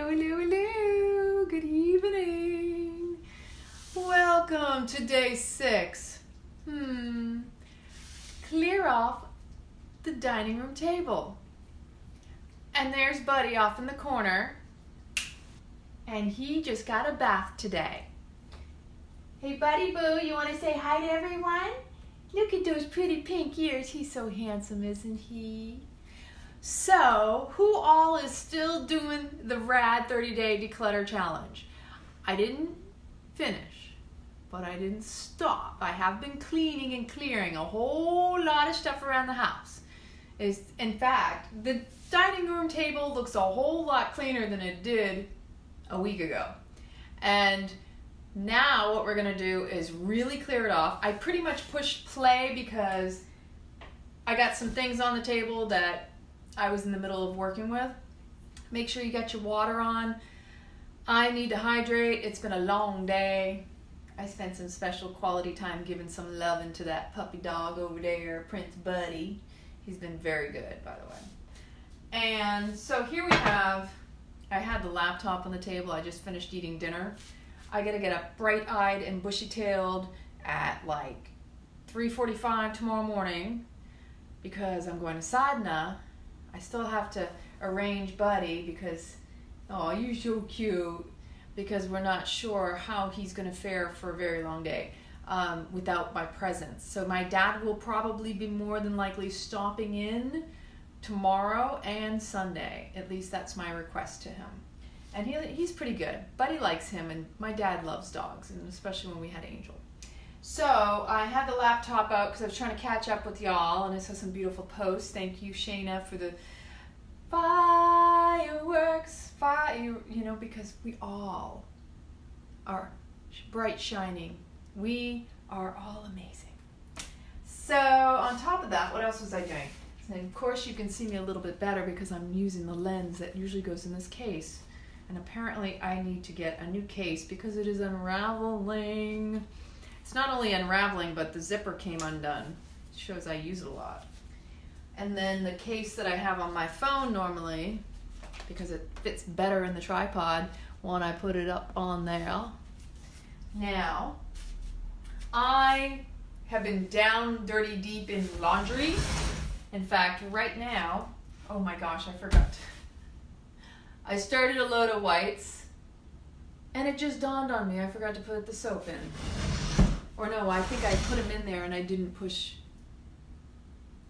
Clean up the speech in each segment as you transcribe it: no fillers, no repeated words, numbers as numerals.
Hello, hello, hello. Good evening. Welcome to day 6. Clear off the dining room table. And there's Buddy off in the corner. And he just got a bath today. Hey, Buddy Boo, you want to say hi to everyone? Look at those pretty pink ears. He's so handsome, isn't he? So, who all is still doing the RAD 30-day declutter challenge? I didn't finish, but I didn't stop. I have been cleaning and clearing a whole lot of stuff around the house. In fact, the dining room table looks a whole lot cleaner than it did a week ago. And now what we're going to do is really clear it off. I pretty much pushed play because I got some things on the table that I was in the middle of working with. Make sure you got your water on. I need to hydrate. It's been a long day. I spent some special quality time giving some loving to that puppy dog over there, Prince Buddy. He's been very good, by the way. And so here we have, I had the laptop on the table. I just finished eating dinner. I gotta get up bright-eyed and bushy-tailed at like 3:45 tomorrow morning because I'm going to Sadhana. I still have to arrange Buddy because, oh, you're so cute, because we're not sure how he's going to fare for a very long day without my presence. So my dad will probably be more than likely stopping in tomorrow and Sunday. At least that's my request to him. And he's pretty good. Buddy likes him, and my dad loves dogs, and especially when we had Angel. So I had the laptop out because I was trying to catch up with y'all, and I saw some beautiful posts. Thank you, Shayna, for the fireworks, because we all are bright shining. We are all amazing. So on top of that, what else was I doing? And of course you can see me a little bit better because I'm using the lens that usually goes in this case. And apparently I need to get a new case because it is unraveling. It's not only unraveling, but the zipper came undone. It shows I use it a lot. And then the case that I have on my phone normally, because it fits better in the tripod when I put it up on there. Now, I have been down dirty deep in laundry. In fact, right now, oh my gosh, I forgot. I started a load of whites, and it just dawned on me, I forgot to put the soap in. Or no, I think I put them in there and I didn't push.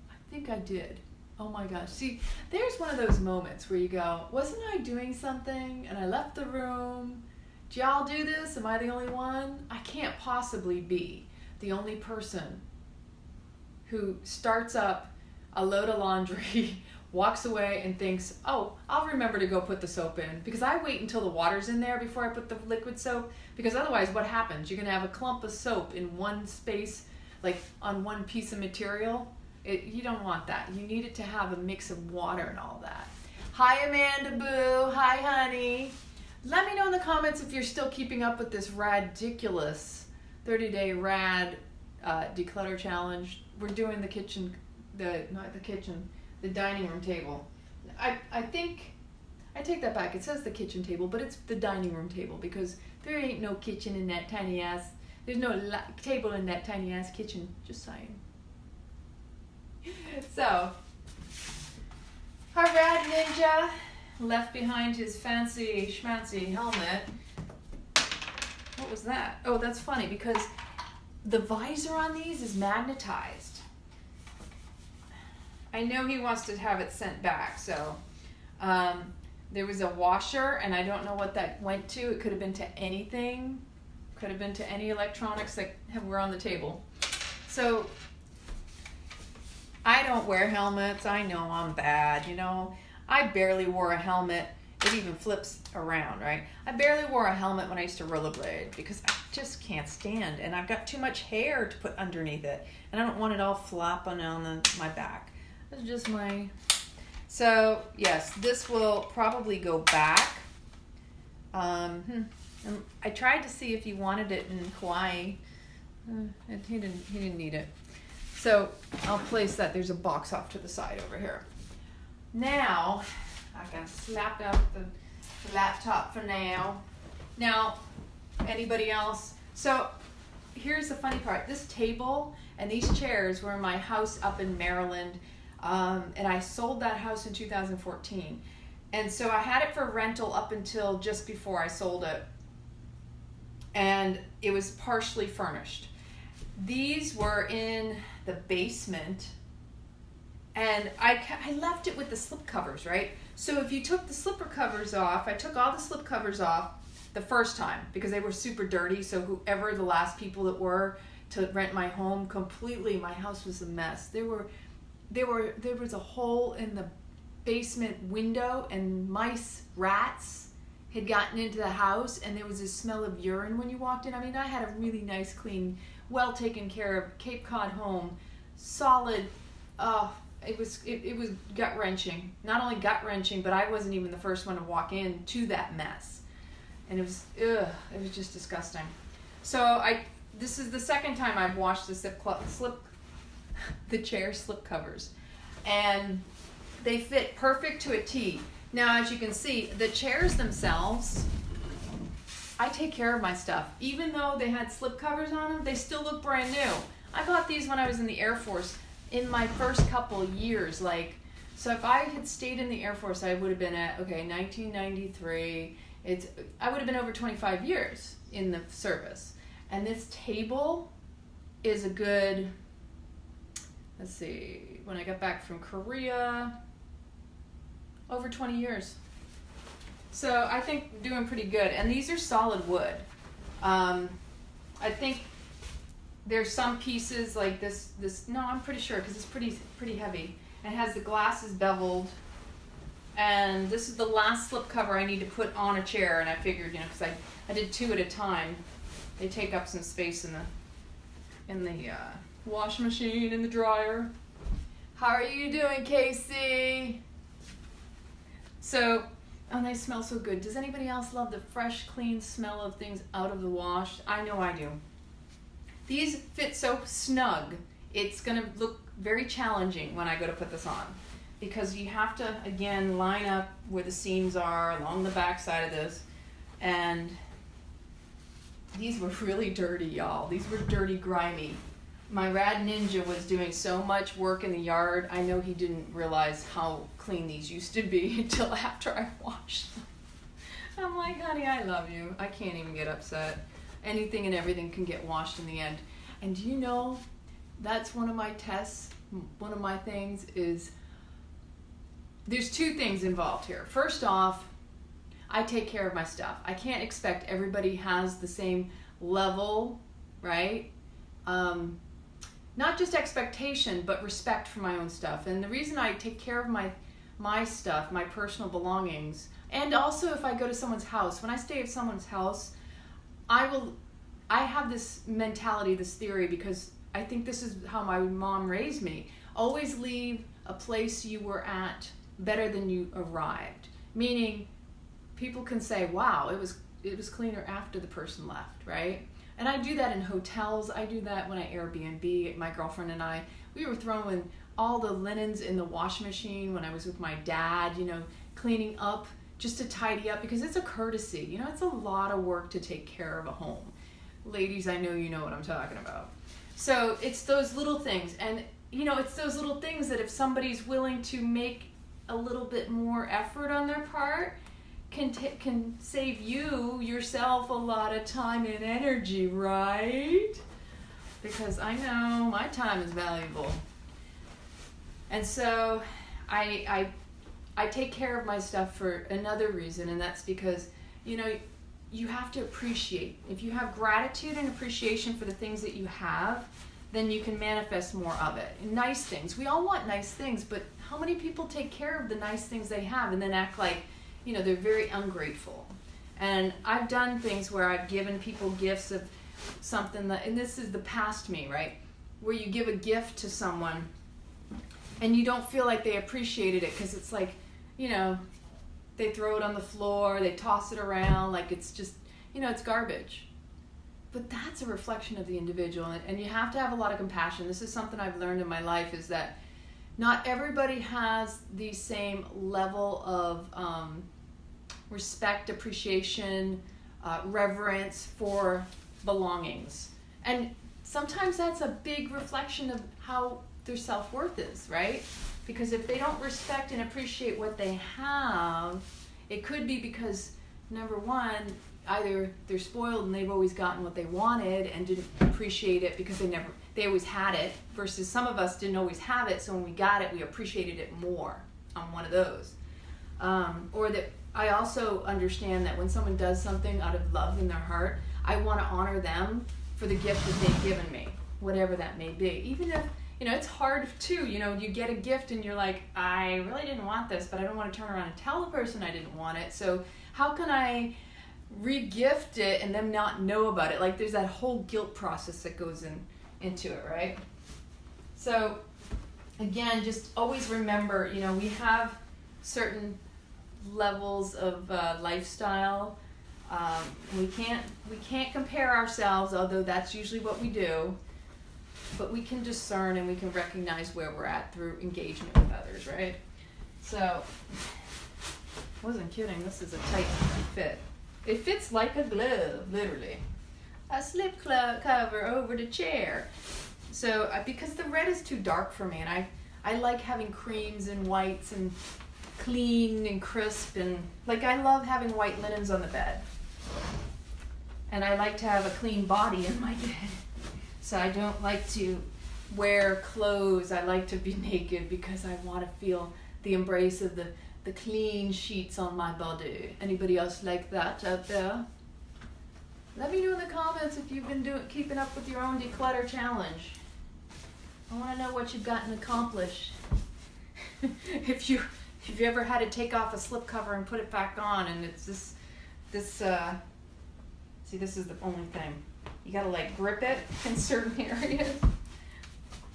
I think I did. Oh my gosh. See, there's one of those moments where you go, wasn't I doing something and I left the room? Do y'all do this? Am I the only one? I can't possibly be the only person who starts up a load of laundry, walks away and thinks, oh, I'll remember to go put the soap in, because I wait until the water's in there before I put the liquid soap, because otherwise what happens? You're going to have a clump of soap in one space, like on one piece of material. You don't want that. You need it to have a mix of water and all that. Hi, Amanda Boo. Hi, honey. Let me know in the comments if you're still keeping up with this RADiculous 30-day RAD declutter challenge. We're doing the kitchen, the dining room table. I think, I take that back. It says the kitchen table, but it's the dining room table because there ain't no kitchen in that tiny ass, there's no table in that tiny ass kitchen, just saying. So, our Rad Ninja left behind his fancy schmancy helmet. What was that? Oh, that's funny because the visor on these is magnetized. I know he wants to have it sent back, so there was a washer, and I don't know what that went to. It could have been to anything. Could have been to any electronics that were on the table. So I don't wear helmets. I know I'm bad, you know. I barely wore a helmet. It even flips around, right? I barely wore a helmet when I used to rollerblade because I just can't stand, and I've got too much hair to put underneath it, and I don't want it all flopping on my back. That's just my... So, yes, this will probably go back. I tried to see if he wanted it in Hawaii. He didn't need it. So, I'll place that. There's a box off to the side over here. Now, I can slap out the laptop for now. Now, anybody else? So here's the funny part. This table and these chairs were in my house up in Maryland, and I sold that house in 2014. And so I had it for rental up until just before I sold it, and it was partially furnished. These were in the basement, and I left it with the slip covers, right? So if you took the slipper covers off, I took all the slip covers off the first time because they were super dirty. So whoever the last people that were to rent my home, completely, my house was a mess. There was a hole in the basement window, and mice, rats had gotten into the house, and there was a smell of urine when you walked in. I mean, I had a really nice, clean, well taken care of Cape Cod home, solid. It was gut wrenching. Not only gut wrenching, but I wasn't even the first one to walk in to that mess, and it was just disgusting. So this is the second time I've washed the chair slip covers, and they fit perfect to a T. Now, as you can see, the chairs themselves, I take care of my stuff. Even though they had slip covers on them, they still look brand new. I bought these when I was in the Air Force in my first couple years. So if I had stayed in the Air Force, I would have been at, 1993. I would have been over 25 years in the service. And this table is a good, let's see, when I got back from Korea, over 20 years. So I think doing pretty good. And these are solid wood. I think there's some pieces like this, no, I'm pretty sure because it's pretty heavy. And it has the glass is beveled. And this is the last slip cover I need to put on a chair. And I figured, because I did 2 at a time. They take up some space in the wash machine, in the dryer. How are you doing, Casey? So, they smell so good. Does anybody else love the fresh, clean smell of things out of the wash? I know I do. These fit so snug. It's going to look very challenging when I go to put this on, because you have to, again, line up where the seams are along the back side of this. And these were really dirty, y'all. These were dirty, grimy. My Rad Ninja was doing so much work in the yard. I know he didn't realize how clean these used to be until after I washed them. I'm like, honey, I love you. I can't even get upset. Anything and everything can get washed in the end. And do you know, that's one of my tests. One of my things is, there's 2 things involved here. First off, I take care of my stuff. I can't expect everybody has the same level, right? Not just expectation, but respect for my own stuff. And the reason I take care of my stuff, my personal belongings, and also if I go to someone's house, when I stay at someone's house, I have this mentality, this theory, because I think this is how my mom raised me. Always leave a place you were at better than you arrived. Meaning, people can say, wow, it was cleaner after the person left, right? And I do that in hotels. I do that when I Airbnb. My girlfriend and I, we were throwing all the linens in the washing machine when I was with my dad, cleaning up just to tidy up, because it's a courtesy. It's a lot of work to take care of a home. Ladies, I know you know what I'm talking about. So it's those little things. And, it's those little things that if somebody's willing to make a little bit more effort on their part, can save yourself a lot of time and energy, right? Because I know my time is valuable. And so I take care of my stuff for another reason, and that's because, you have to appreciate. If you have gratitude and appreciation for the things that you have, then you can manifest more of it. Nice things. We all want nice things, but how many people take care of the nice things they have and then act like, they're very ungrateful? And I've done things where I've given people gifts of something that, and this is the past me, right? Where you give a gift to someone and you don't feel like they appreciated it because it's like, they throw it on the floor, they toss it around like it's just, it's garbage. But that's a reflection of the individual, and you have to have a lot of compassion. This is something I've learned in my life, is that not everybody has the same level of respect, appreciation, reverence for belongings. And sometimes that's a big reflection of how their self-worth is, right? Because if they don't respect and appreciate what they have, it could be because, number one, either they're spoiled and they've always gotten what they wanted and didn't appreciate it because they always had it, versus some of us didn't always have it, so when we got it, we appreciated it more. I'm one of those. Or that I also understand that when someone does something out of love in their heart, I want to honor them for the gift that they've given me, whatever that may be. Even if, it's hard too, you get a gift and you're like, I really didn't want this, but I don't want to turn around and tell the person I didn't want it. So how can I re-gift it and them not know about it? Like, there's that whole guilt process that goes into it, right? So again, just always remember, we have certain levels of lifestyle. We can't compare ourselves, although that's usually what we do, but we can discern and we can recognize where we're at through engagement with others, right? So, I wasn't kidding, this is a tight fit. It fits like a glove, literally. A slip cover over the chair. So, because the red is too dark for me, and I like having creams and whites and clean and crisp, and I love having white linens on the bed. And I like to have a clean body in my bed. So I don't like to wear clothes. I like to be naked because I want to feel the embrace of the clean sheets on my body. Anybody else like that out there? Let me know in the comments if you've been keeping up with your own declutter challenge. I want to know what you've gotten accomplished. If you ever had to take off a slip cover and put it back on, and it's see, this is the only thing. You gotta grip it in certain areas.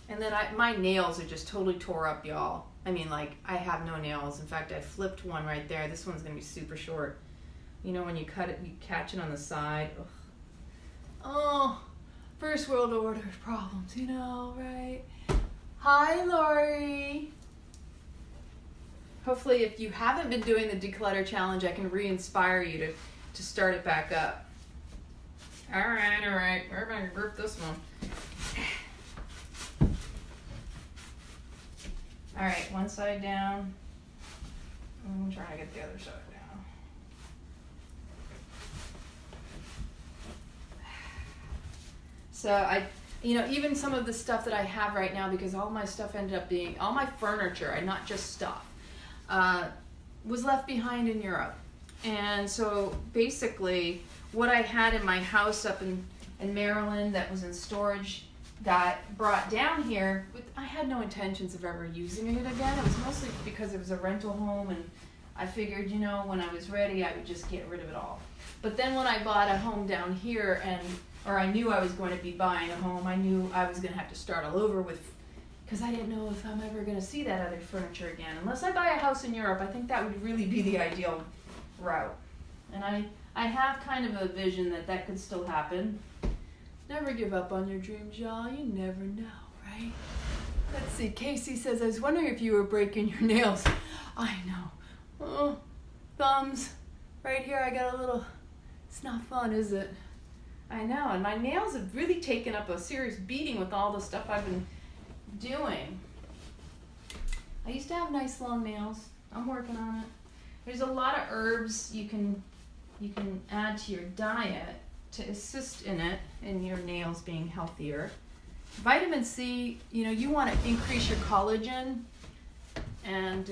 And then my nails are just totally tore up, y'all. I mean, I have no nails. In fact, I flipped one right there. This one's gonna be super short. When you cut it, you catch it on the side. Ugh. Oh, first world order problems, right? Hi, Lori. Hopefully, if you haven't been doing the declutter challenge, I can re-inspire you to start it back up. All right. We're gonna grip this one. All right, one side down. I'm trying to get the other side down. So even some of the stuff that I have right now, because all my stuff ended up being, all my furniture, and not just stuff, was left behind in Europe. And so basically, what I had in my house up in Maryland that was in storage got brought down here. I had no intentions of ever using it again. It was mostly because it was a rental home, and I figured, when I was ready, I would just get rid of it all. But then when I bought a home down here, or I knew I was going to be buying a home, I knew I was going to have to start all over because I didn't know if I'm ever going to see that other furniture again. Unless I buy a house in Europe, I think that would really be the ideal route. And I have kind of a vision that could still happen. Never give up on your dreams, y'all. You never know, right? Let's see. Casey says, I was wondering if you were breaking your nails. I know. Oh, thumbs. Right here, I got a little... It's not fun, is it? I know. And my nails have really taken up a serious beating with all the stuff I've been doing. I used to have nice long nails. I'm working on it. There's a lot of herbs you can add to your diet to assist in your nails being healthier. Vitamin C, you want to increase your collagen, and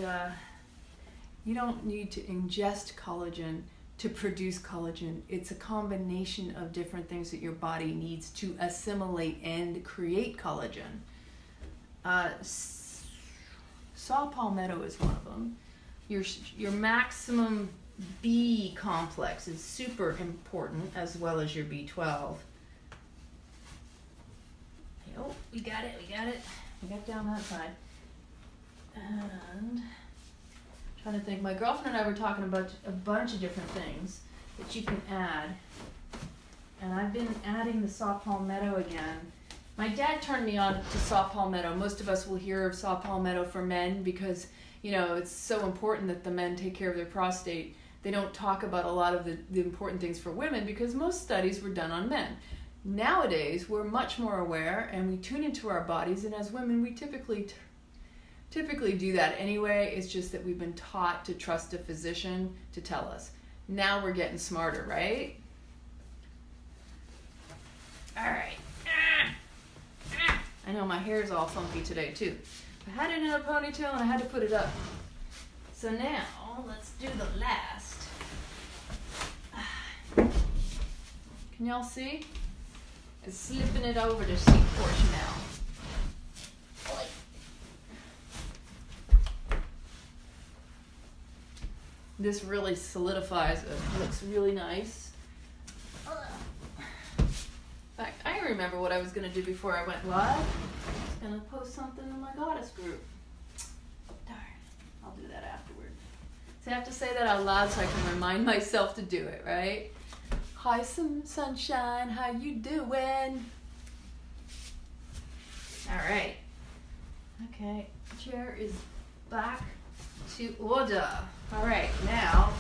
you don't need to ingest collagen to produce collagen. It's a combination of different things that your body needs to assimilate and create collagen. Saw palmetto is one of them. Your maximum B complex is super important, as well as your B12. Oh, we got it. We got down that side. And trying to think, my girlfriend and I were talking about a bunch of different things that you can add. And I've been adding the saw palmetto again. My dad turned me on to saw palmetto. Most of us will hear of saw palmetto for men because, it's so important that the men take care of their prostate. they don't talk about a lot of the important things for women because most studies were done on men. Nowadays, we're much more aware and we tune into our bodies, and as women, we typically do that anyway. It's just that we've been taught to trust a physician to tell us. Now we're getting smarter, right? All right. I know my hair's all funky today too. I had it in a ponytail and I had to put it up. So now, let's do the last. Can y'all see? It's slipping it over the seat portion now. This really solidifies it. Looks really nice. In fact, I remember what I was going to do before I went live. I was going to post something in my goddess group. Darn, I'll do that afterward. So I have to say that out loud so I can remind myself to do it, right? Hi, sunshine, how you doing? All right. Okay, chair is back to order. All right, now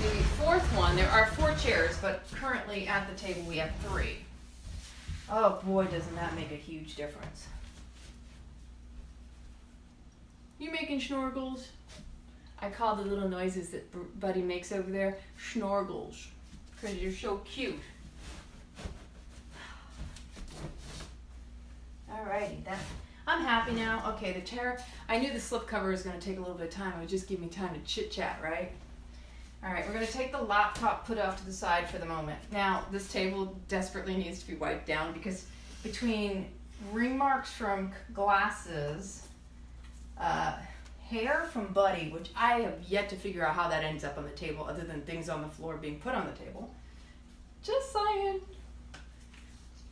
the fourth one. There are 4 chairs, but currently at the table we have 3. Oh boy, doesn't that make a huge difference. You making schnorgels? I call the little noises that Buddy makes over there schnorgels. Because you're so cute. Alrighty, I'm happy now. Okay, the chair, I knew the slipcover was going to take a little bit of time. It would just give me time to chit chat, right? Alright, we're going to take the laptop, put off to the side for the moment. Now, this table desperately needs to be wiped down because between ring marks from glasses, hair from Buddy, which I have yet to figure out how that ends up on the table other than things on the floor being put on the table. Just saying.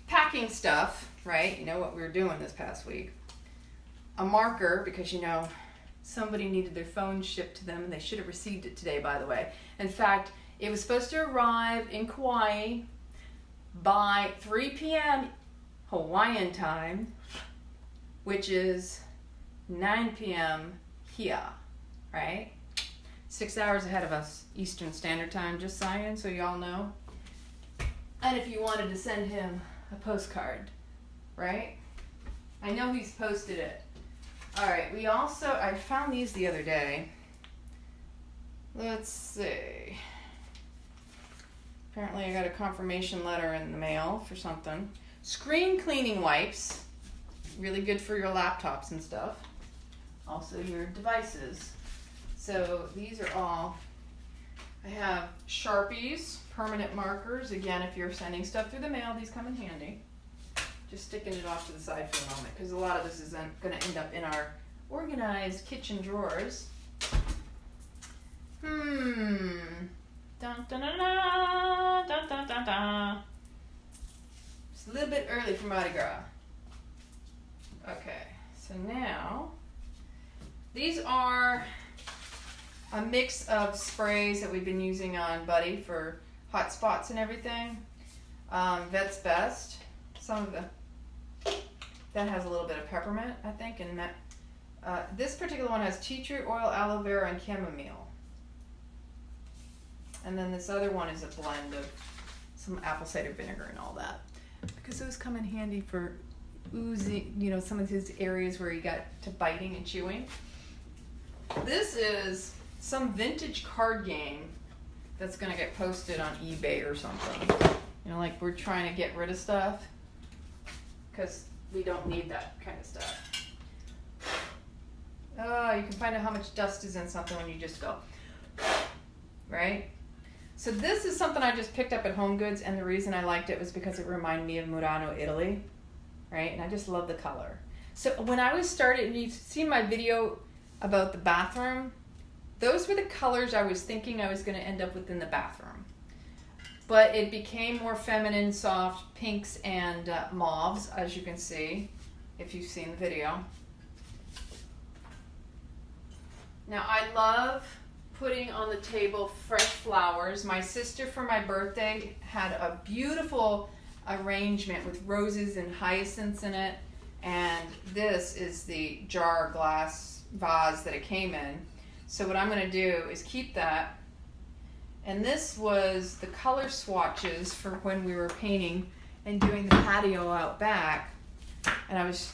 Packing stuff, right? You know what we were doing this past week. A marker, because you know, somebody needed their phone shipped to them and they should have received it today, by the way. In fact, it was supposed to arrive in Kauai by 3 p.m. Hawaiian time, which is 9 p.m. here, right? 6 hours ahead of us, Eastern Standard Time, just saying, so y'all know. And if you wanted to send him a postcard, right? I know he's posted it. All right, we also, I found these the other day. Let's see. Apparently I got a confirmation letter in the mail for something. Screen cleaning wipes, really good for your laptops and stuff. Also your devices. So these are all, I have Sharpies, permanent markers. Again, if you're sending stuff through the mail, these come in handy. Just sticking it off to the side for a moment because a lot of this is going to end up in our organized kitchen drawers. Dun, dun, dun, dun, dun, dun, dun, dun. It's a little bit early for Mardi Gras. Okay, so now these are a mix of sprays that we've been using on Buddy for hot spots and everything. Vet's Best. Some of that has a little bit of peppermint, I think, and this particular one has tea tree oil, aloe vera, and chamomile. And then this other one is a blend of some apple cider vinegar and all that, because those come in handy for oozing, you know, some of his areas where he got to biting and chewing. This is some vintage card game that's going to get posted on eBay or something. You know, like we're trying to get rid of stuff because we don't need that kind of stuff. Oh, you can find out how much dust is in something when you just go, right? So this is something I just picked up at Home Goods, and the reason I liked it was because it reminded me of Murano, Italy, right? And I just love the color. So when I was started, and you've seen my video about the bathroom, those were the colors I was thinking I was going to end up with in the bathroom. But it became more feminine, soft pinks and mauves, as you can see, if you've seen the video. Now I love putting on the table fresh flowers. My sister for my birthday had a beautiful arrangement with roses and hyacinths in it, and this is the jar glass vase that it came in. So what I'm going to do is keep that And this was the color swatches for when we were painting and doing the patio out back. And I was,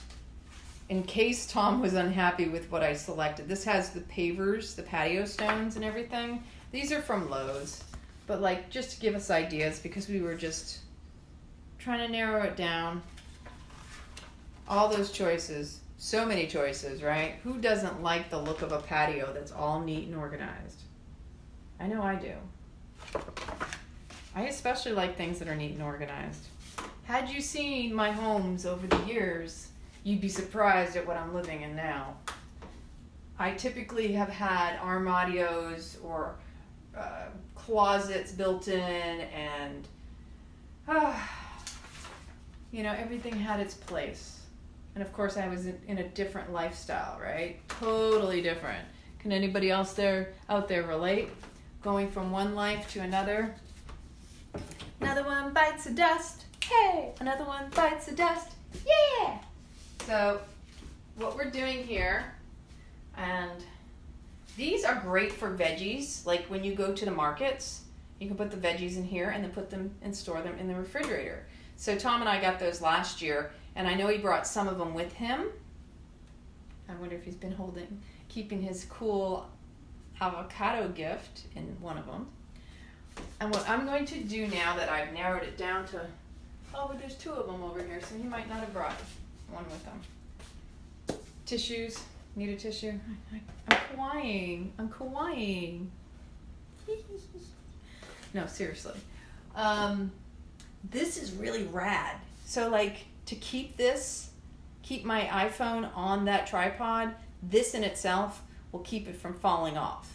in case Tom was unhappy with what I selected, this has the pavers, the patio stones and everything. These are from Lowe's, but like just to give us ideas, because we were just trying to narrow it down. All those choices, so many choices, right? Who doesn't like the look of a patio that's all neat and organized? I know I do. I especially like things that are neat and organized. Had you seen my homes over the years, you'd be surprised at what I'm living in now. I typically have had armadios or closets built in, and you know, everything had its place. And of course I was in a different lifestyle, right? Totally different. Can anybody else out there relate? Going from one life to another. Another one bites the dust. Hey! Another one bites the dust. Yeah! So what we're doing here, and these are great for veggies. Like when you go to the markets, you can put the veggies in here and then put them and store them in the refrigerator. So Tom and I got those last year, and I know he brought some of them with him. I wonder if he's been keeping his cool avocado gift in one of them. And what I'm going to do now that I've narrowed it down to, oh, but there's two of them over here, so he might not have brought one with him. Tissues. Need a tissue? I'm kawaii. I'm kawaii. No, seriously. This is really rad. So like to keep my iPhone on that tripod, this in itself will keep it from falling off.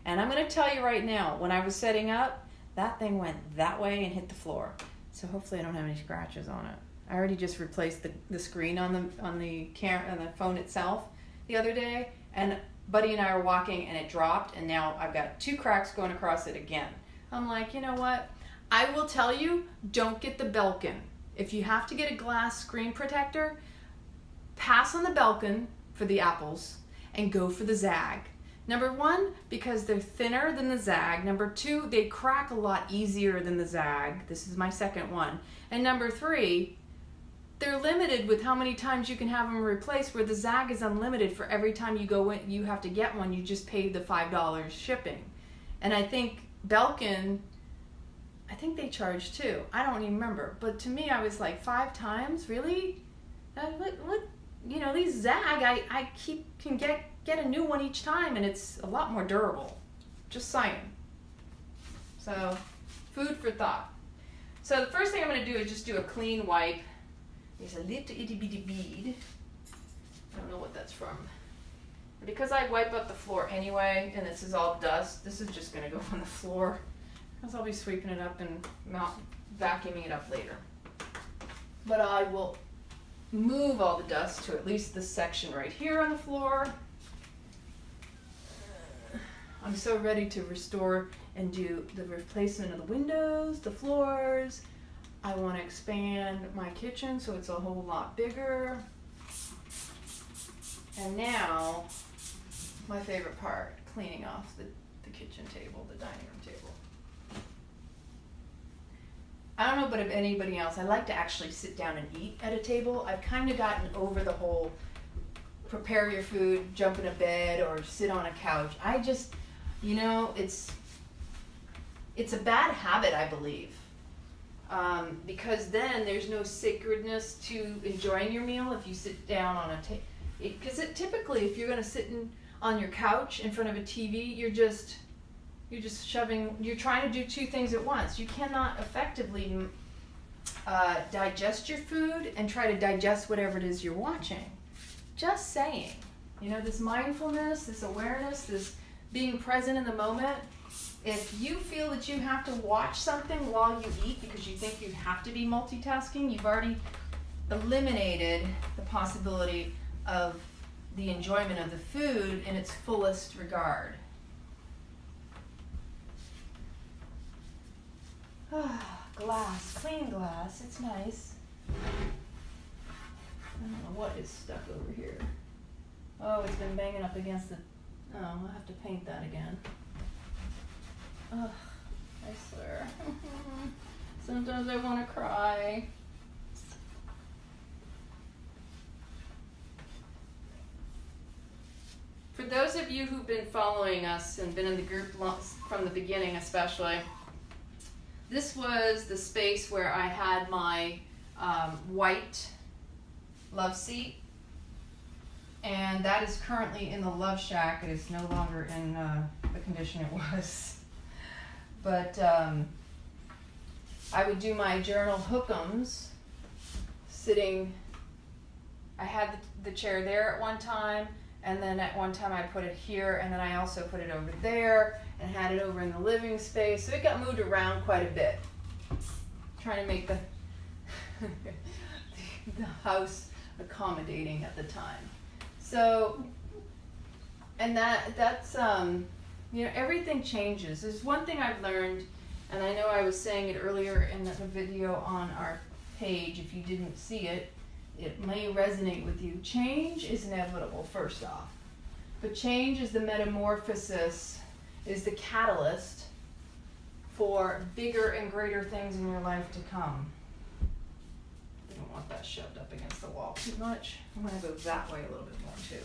And I'm going to tell you right now, when I was setting up, that thing went that way and hit the floor. So hopefully I don't have any scratches on it. I already just replaced the screen on the camera, on the phone itself the other day, and Buddy and I are walking and it dropped, and now I've got 2 cracks going across it again. I'm like, you know what? I will tell you, don't get the Belkin. If you have to get a glass screen protector, pass on the Belkin for the apples and go for the Zag. Number 1, because they're thinner than the Zag. Number 2, they crack a lot easier than the Zag. This is my second one. And number 3, they're limited with how many times you can have them replaced, where the Zag is unlimited. For every time you go in, you have to get one. You just pay the $5 shipping. And I think Belkin, I think they charge too. I don't even remember. But to me, I was like, 5 times? Really? What? You know, these Zag, I can get a new one each time, and it's a lot more durable. Just saying. So, food for thought. So the first thing I'm going to do is just do a clean wipe. There's a little itty bitty bead. I don't know what that's from. But because I wipe up the floor anyway, and this is all dust, this is just going to go on the floor, because I'll be sweeping it up and vacuuming it up later. But I will move all the dust to at least this section right here on the floor. I'm so ready to restore and do the replacement of the windows, the floors. I want to expand my kitchen so it's a whole lot bigger. And now, my favorite part, cleaning off the kitchen table, the dining room table. I don't know about if anybody else, I like to actually sit down and eat at a table. I've kind of gotten over the whole prepare your food, jump in a bed, or sit on a couch. I just, you know, it's a bad habit, I believe. Because then there's no sacredness to enjoying your meal if you sit down on a table. Because typically, if you're going to sit on your couch in front of a TV, you're just shoving, you're trying to do 2 things at once. You cannot effectively digest your food and try to digest whatever it is you're watching. Just saying. You know, this mindfulness, this awareness, this being present in the moment. If you feel that you have to watch something while you eat because you think you have to be multitasking, you've already eliminated the possibility of the enjoyment of the food in its fullest regard. Glass, clean glass, it's nice. I don't know what is stuck over here. Oh, it's been banging up against the, oh, I'll have to paint that again. Ugh. Sometimes I want to cry. For those of you who've been following us and been in the group from the beginning especially, this was the space where I had my white love seat, and that is currently in the Love Shack. It is no longer in the condition it was. But I would do my journal hook'ems sitting. I had the chair there at one time, and then at one time I put it here, and then I also put it over there and had it over in the living space. So it got moved around quite a bit, trying to make the the house accommodating at the time. So, and that's you know, everything changes. There's one thing I've learned, and I know I was saying it earlier in the video on our page. If you didn't see it, it may resonate with you. Change is inevitable, first off. But change is the metamorphosis, is the catalyst for bigger and greater things in your life to come. I don't want that shoved up against the wall too much. I'm going to go that way a little bit more too.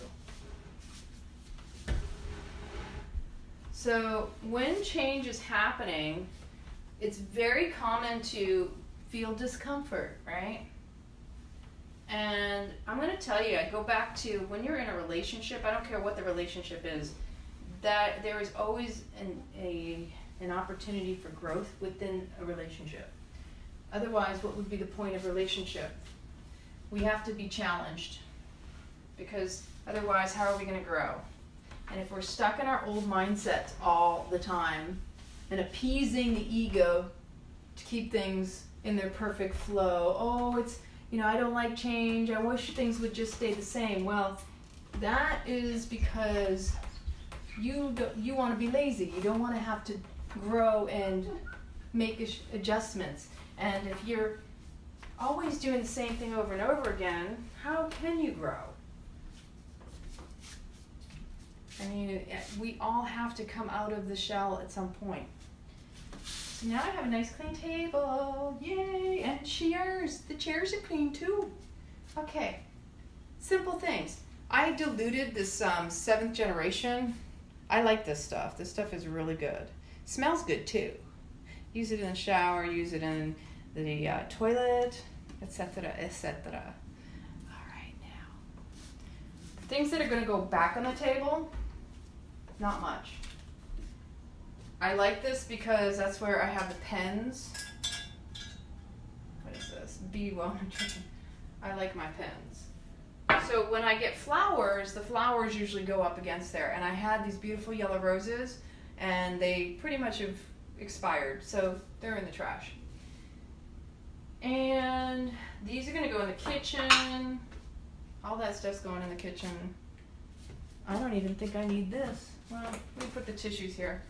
So when change is happening, it's very common to feel discomfort, right? And I'm going to tell you, I go back to when you're in a relationship, I don't care what the relationship is, that there is always an opportunity for growth within a relationship. Otherwise, what would be the point of relationship? We have to be challenged, because otherwise, how are we going to grow? And if we're stuck in our old mindsets all the time and appeasing the ego to keep things in their perfect flow, oh, it's, you know, I don't like change, I wish things would just stay the same. Well, that is because you want to be lazy. You don't want to have to grow and make adjustments. And if you're always doing the same thing over and over again, how can you grow? I mean, we all have to come out of the shell at some point. So now I have a nice clean table, yay, and chairs. The chairs are clean too. Okay, simple things. I diluted this 7th generation. I like this stuff. This stuff is really good. Smells good too. Use it in the shower, use it in the toilet, etc., etc. All right, now. Things that are going to go back on the table, not much. I like this because that's where I have the pens. What is this? B1. I like my pens. So when I get flowers, the flowers usually go up against there. And I had these beautiful yellow roses, and they pretty much have expired. So they're in the trash. And these are going to go in the kitchen. All that stuff's going in the kitchen. I don't even think I need this. Well, let me put the tissues here.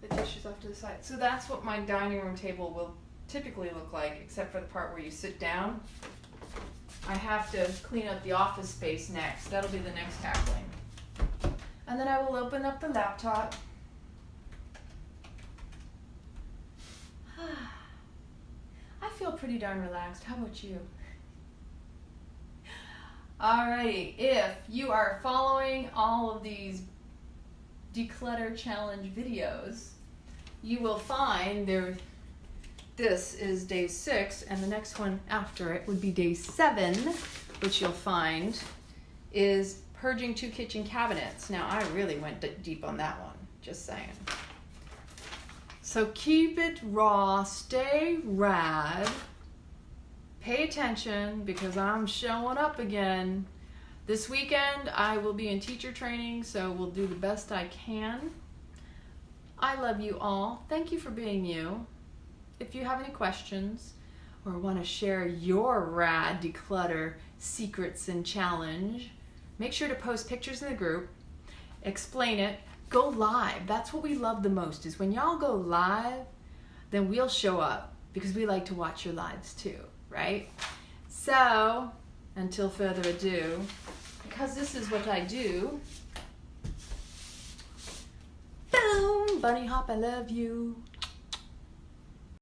The tissues off to the side. So that's what my dining room table will typically look like, except for the part where you sit down. I have to clean up the office space next. That'll be the next tackling. And then I will open up the laptop. I feel pretty darn relaxed. How about you? Alrighty, if you are following all of these Declutter Challenge videos, you will find this is day 6, and the next one after it would be day 7, which you'll find is purging 2 kitchen cabinets. Now, I really went deep on that one, just saying. So keep it raw, stay rad, pay attention, because I'm showing up again. This weekend, I will be in teacher training, so we'll do the best I can. I love you all. Thank you for being you. If you have any questions or want to share your rad declutter secrets and challenge, make sure to post pictures in the group, explain it, go live. That's what we love the most, is when y'all go live, then we'll show up, because we like to watch your lives too, right? So, until further ado, because this is what I do, boom, bunny hop, I love you.